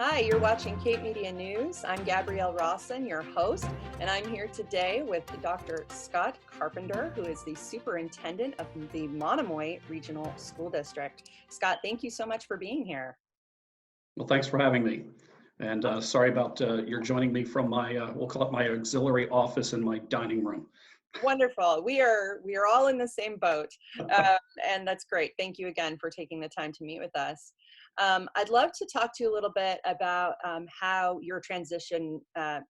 Hi, you're watching Cape Media News. I'm Gabrielle Rosson, your host, and I'm here today with Dr. Scott Carpenter, who is the superintendent of the Monomoy Regional School District. Scott, thank you so much for being here. Well, thanks for having me. And sorry about your joining me from my, we'll call it my auxiliary office in my dining room. Wonderful. We are all in the same boat, and that's great. Thank you again for taking the time to meet with us. I'd love to talk to you a little bit about how your transition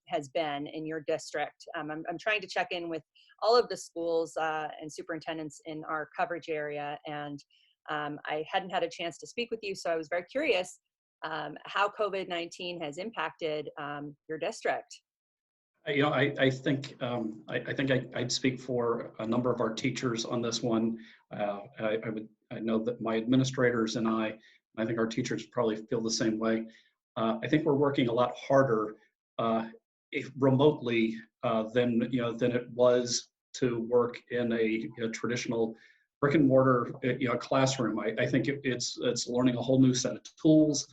has been in your district. I'm trying to check in with all of the schools and superintendents in our coverage area, and I hadn't had a chance to speak with you, so I was very curious how COVID-19 has impacted your district. I think I'd speak for a number of our teachers on this one. I know that my administrators and I think our teachers probably feel the same way. I think we're working a lot harder remotely than it was to work in a traditional brick and mortar classroom. I think it's learning a whole new set of tools.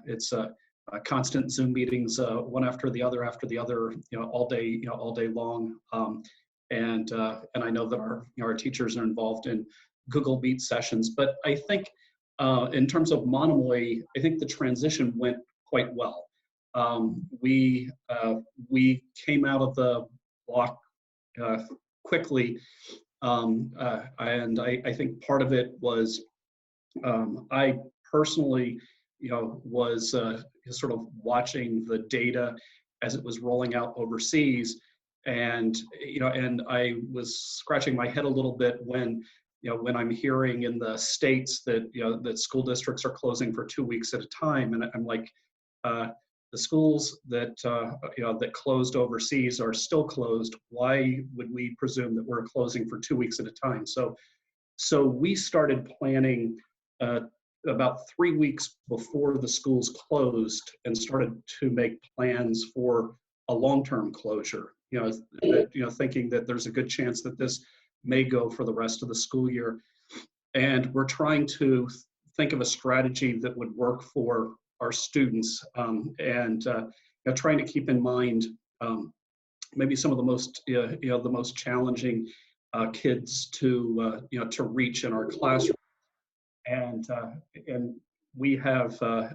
It's constant Zoom meetings, one after the other, all day long. And I know that our teachers are involved in Google Meet sessions. But I think in terms of Monomoy, I think the transition went quite well. We came out of the block quickly, and I think part of it was I personally was sort of watching the data as it was rolling out overseas, and I was scratching my head a little bit when I'm hearing in the States that that school districts are closing for 2 weeks at a time, and I'm like, the schools that that closed overseas are still closed. Why would we presume that we're closing for 2 weeks at a time? So we started planning about 3 weeks before the schools closed and started to make plans for a long-term closure, thinking that there's a good chance that this may go for the rest of the school year. And we're trying to think of a strategy that would work for our students, and trying to keep in mind maybe some of the most challenging kids to reach in our classroom. And we have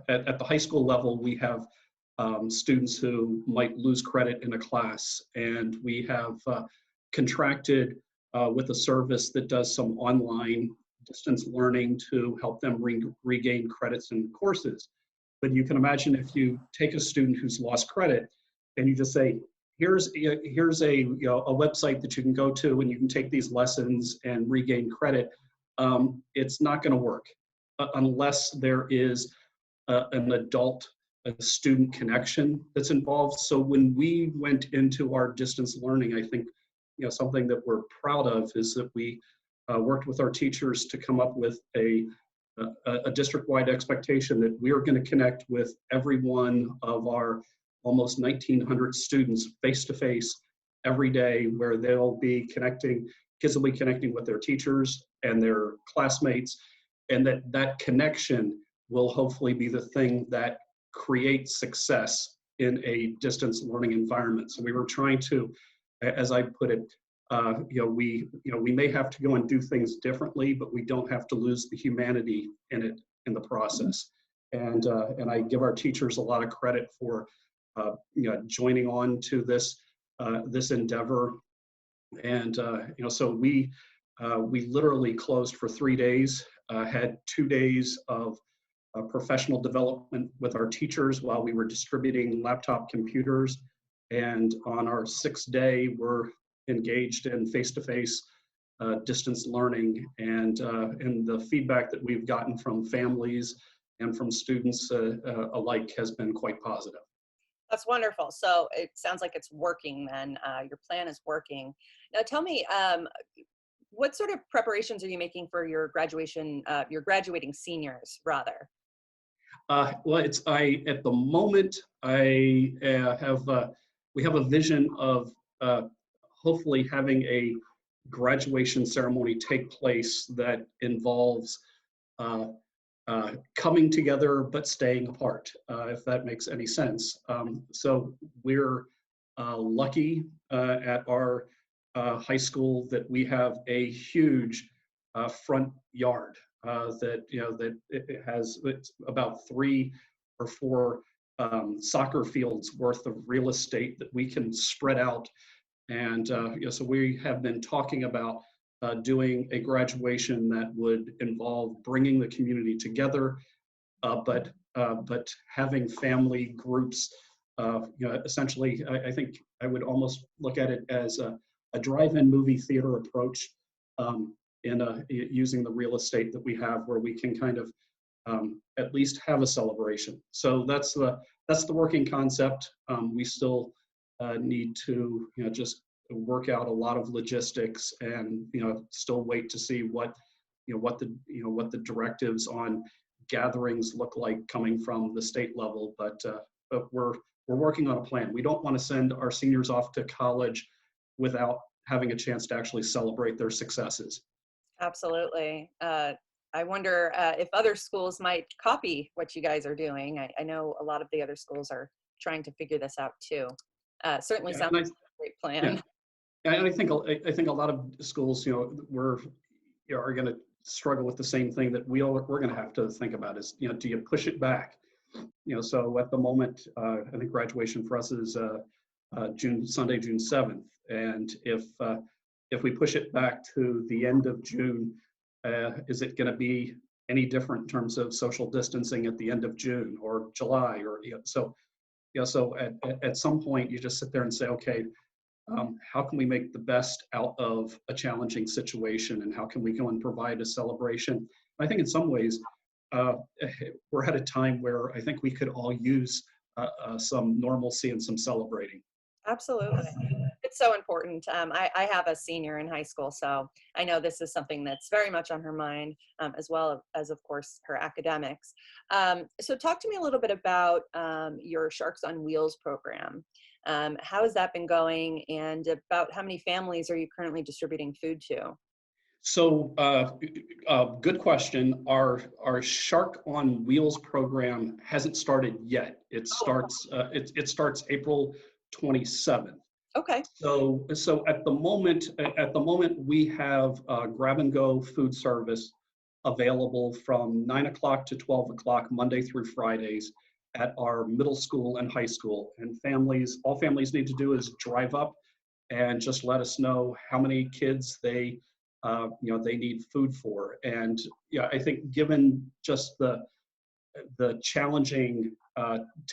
at the high school level, we have students who might lose credit in a class, and we have contracted with a service that does some online distance learning to help them regain credits in courses. But you can imagine if you take a student who's lost credit and you just say, here's a website that you can go to and you can take these lessons and regain credit. It's not going to work unless there is an adult student connection that's involved. So when we went into our distance learning, I think something that we're proud of is that we worked with our teachers to come up with a district-wide expectation that we are going to connect with every one of our almost 1,900 students face-to-face every day, where they'll be connecting, kids will be connecting with their teachers and their classmates, and that connection will hopefully be the thing that creates success in a distance learning environment. So we were trying to, as I put it, we may have to go and do things differently, but we don't have to lose the humanity in the process. And I give our teachers a lot of credit for joining on to this endeavor. And so we literally closed for 3 days, had 2 days of professional development with our teachers while we were distributing laptop computers. And on our 6th day, we're engaged in face-to-face distance learning. And the feedback that we've gotten from families and from students alike has been quite positive. That's wonderful. So it sounds like it's working then. Your plan is working. Now tell me, what sort of preparations are you making for your graduation, your graduating seniors, rather? Well, at the moment, we have a vision of hopefully having a graduation ceremony take place that involves coming together but staying apart, if that makes any sense. So we're lucky at our high school that we have a huge front yard that that it has. It's about 3 or 4 soccer fields worth of real estate that we can spread out. And so we have been talking about doing a graduation that would involve bringing the community together, but having family groups. Essentially, I think I would almost look at it as a drive-in movie theater approach, in using the real estate that we have, where we can kind of at least have a celebration. So that's the working concept. We still need to just work out a lot of logistics, and still wait to see what the directives on gatherings look like coming from the state level. But we're working on a plan. We don't want to send our seniors off to college without having a chance to actually celebrate their successes. Absolutely. I wonder if other schools might copy what you guys are doing. I know a lot of the other schools are trying to figure this out too. Certainly Yeah, sounds like a great plan. yeah, and I think a lot of schools, are going to struggle with the same thing that we're going to have to think about is, do you push it back? So at the moment, I think graduation for us is Sunday, June 7th, and if we push it back to the end of June, is it going to be any different in terms of social distancing at the end of June or July? Or so at some point you just sit there and say, okay, how can we make the best out of a challenging situation, and how can we go and provide a celebration? I think in some ways we're at a time where I think we could all use some normalcy and some celebrating. Absolutely. It's so important. I have a senior in high school, so I know this is something that's very much on her mind, as well as, of course, her academics. So talk to me a little bit about your Sharks on Wheels program. How has that been going, and about how many families are you currently distributing food to? So, good question. Our Shark on Wheels program hasn't started yet. It starts April 27th. Okay. So at the moment we have grab and go food service available from 9 o'clock to 12 o'clock Monday through Fridays at our middle school and high school. And all families need to do is drive up and just let us know how many kids they need food for. And I think given just the challenging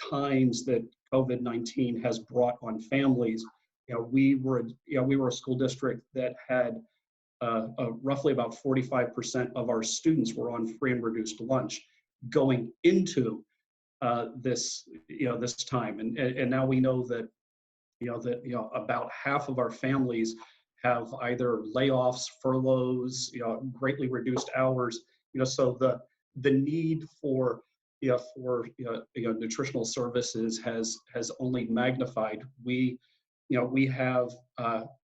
times that COVID-19 has brought on families, we were a school district that had roughly about 45% of our students were on free and reduced lunch going into this time, and now we know that about half of our families have either layoffs, furloughs, greatly reduced hours. So the need for nutritional services has only magnified. We have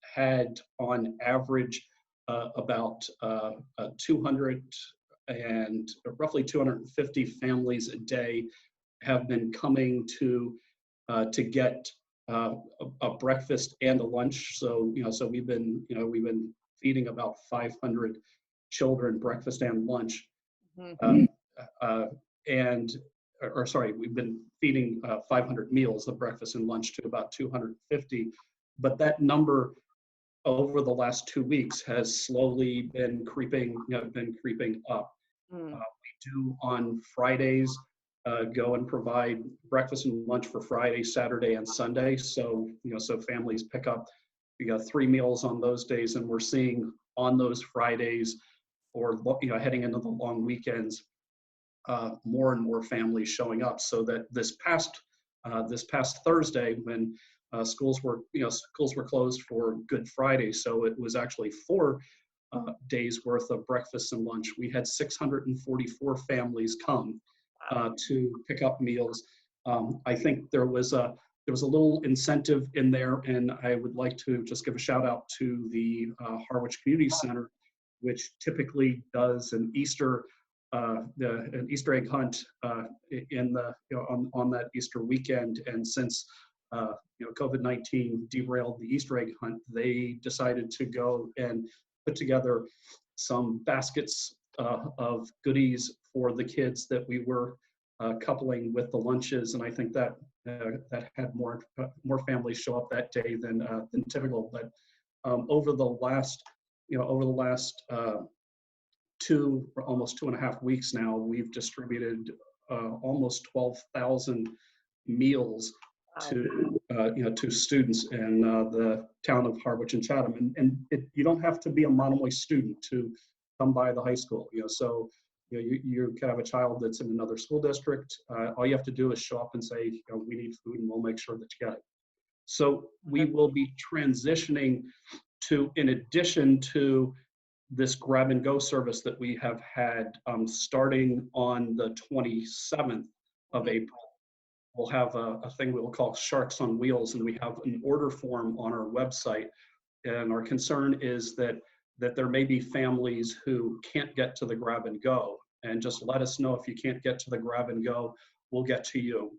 had on average about 200 and roughly 250 families a day have been coming to get a breakfast and a lunch. So we've been feeding about 500 children breakfast and lunch. Mm-hmm. We've been feeding 500 meals of breakfast and lunch to about 250, but that number over the last 2 weeks has slowly been creeping up. Mm. We do on Fridays go and provide breakfast and lunch for Friday, Saturday, and Sunday. So so families pick up 3 meals on those days, and we're seeing on those Fridays, or heading into the long weekends, more and more families showing up. So that this past Thursday, when schools were closed for Good Friday, so it was actually 4 days worth of breakfast and lunch. We had 644 families come to pick up meals. I think there was a little incentive in there, and I would like to just give a shout out to the Harwich Community Center, which typically does an Easter an Easter egg hunt in the on that Easter weekend, and since COVID-19 derailed the Easter egg hunt, they decided to go and put together some baskets of goodies for the kids that we were coupling with the lunches, and I think that that had more families show up that day than typical. But over the last almost 2.5 weeks now, we've distributed almost 12,000 meals to to students in the town of Harwich and Chatham, and you don't have to be a Monomoy student to come by the high school. So you can have a child that's in another school district. All you have to do is show up and say, we need food, and we'll make sure that you get it. So we will be transitioning to, in addition to this grab and go service that we have had starting on the 27th of April. We'll have a thing we will call Sharks on Wheels, and we have an order form on our website. And our concern is that there may be families who can't get to the grab and go, and just let us know if you can't get to the grab and go, we'll get to you.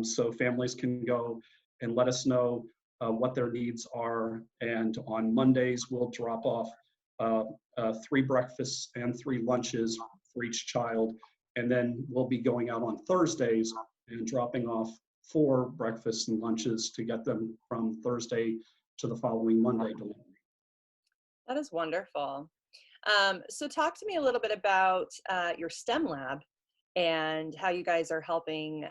So families can go and let us know what their needs are. And on Mondays, we'll drop off 3 breakfasts and 3 lunches for each child. And then we'll be going out on Thursdays and dropping off 4 breakfasts and lunches to get them from Thursday to the following Monday delivery. That is wonderful. So talk to me a little bit about your STEM lab and how you guys are helping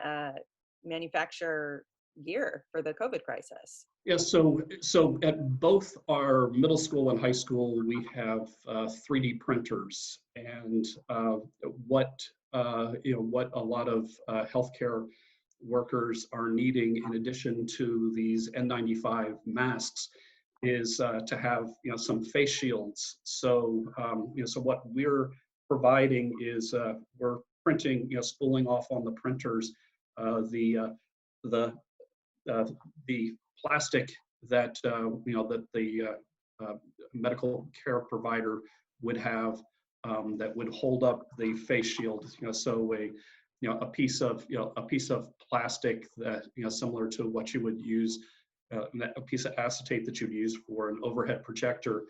manufacture gear for the COVID crisis. Yeah, so at both our middle school and high school, we have 3D printers, and what a lot of healthcare workers are needing, in addition to these N95 masks, is to have some face shields. So so what we're providing is we're printing, spooling off on the printers the plastic that that the medical care provider would have that would hold up the face shield. So a piece of plastic that similar to what you would use, a piece of acetate that you'd use for an overhead projector,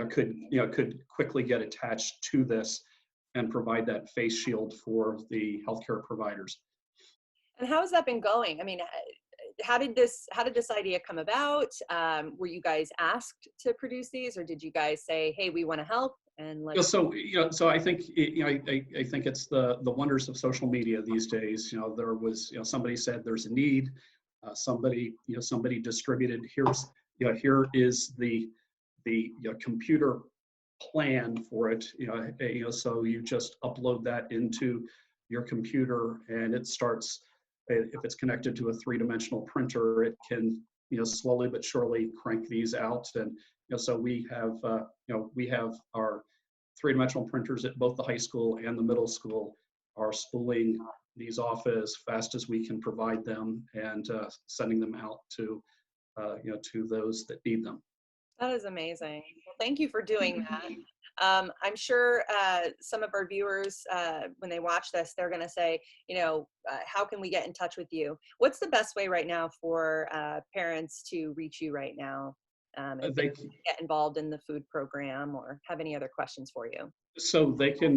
could quickly get attached to this and provide that face shield for the healthcare providers. And how has that been going? I mean, how did this idea come about? Were you guys asked to produce these, or did you guys say, "Hey, we want to help"? And so I think I think it's the wonders of social media these days. There was somebody said there's a need. Somebody distributed, here is the computer plan for it. So you just upload that into your computer, and it starts. If it's connected to a 3-dimensional printer, it can slowly but surely crank these out. And so we have our 3-dimensional printers at both the high school and the middle school are spooling these off as fast as we can provide them, and sending them out to to those that need them. That is amazing. Well, thank you for doing that. I'm sure some of our viewers, when they watch this, they're going to say, how can we get in touch with you? What's the best way right now for parents to reach you right now if they get involved in the food program or have any other questions for you? So they can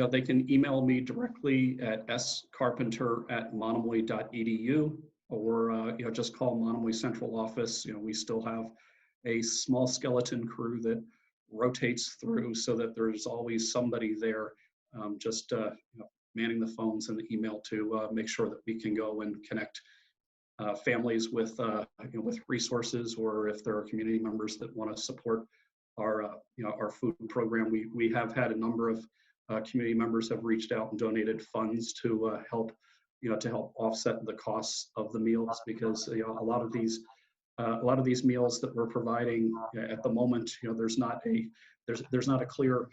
they can email me directly at scarpenter@monomoy.edu, or just call Monomoy Central Office. We still have a small skeleton crew that rotates through, so that there's always somebody there, just manning the phones and the email to make sure that we can go and connect families with with resources, or if there are community members that want to support our our food program. We have had a number of community members have reached out and donated funds to help to help offset the costs of the meals, because a lot of these meals that we're providing at the moment, there's not a clear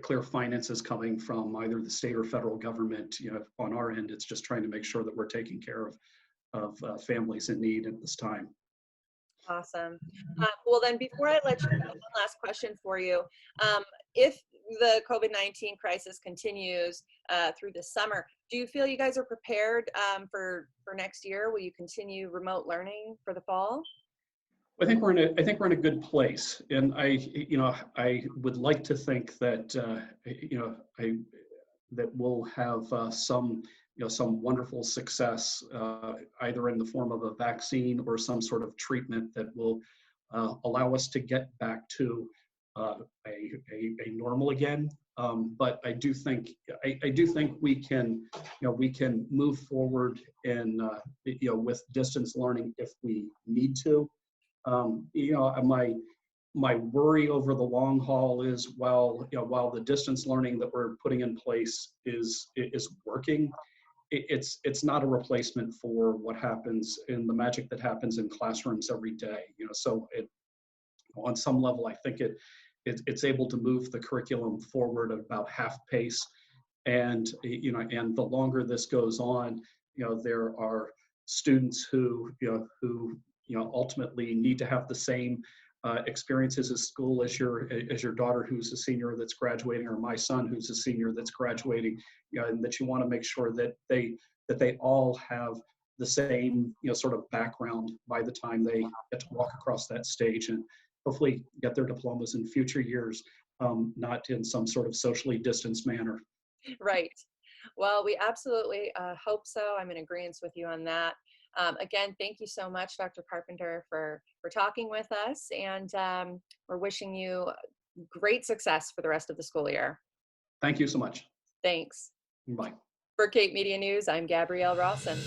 clear finances coming from either the state or federal government. On our end, it's just trying to make sure that we're taking care of families in need at this time. Awesome. Well, then, before I let you go, one last question for you. If the COVID-19 crisis continues through the summer, do you feel you guys are prepared for next year? Will you continue remote learning for the fall? I think we're in a good place, and I would like to think that that we'll have some wonderful success, either in the form of a vaccine or some sort of treatment that will allow us to get back to a normal again. But I do think we can move forward and with distance learning if we need to. My worry over the long haul is while the distance learning that we're putting in place is working, it's not a replacement for what happens in the magic that happens in classrooms every day. So on some level, I think it's able to move the curriculum forward at about half pace, and and the longer this goes on, there are students who ultimately need to have the same experiences at school as your daughter who's a senior that's graduating, or my son who's a senior that's graduating, and that you want to make sure that they all have the same sort of background by the time they get to walk across that stage and hopefully get their diplomas in future years, not in some sort of socially distanced manner. Right. Well, we absolutely hope so. I'm in agreement with you on that. Again, thank you so much, Dr. Carpenter, for talking with us, and we're wishing you great success for the rest of the school year. Thank you so much. Thanks. Bye. For Cape Media News, I'm Gabrielle Rosson.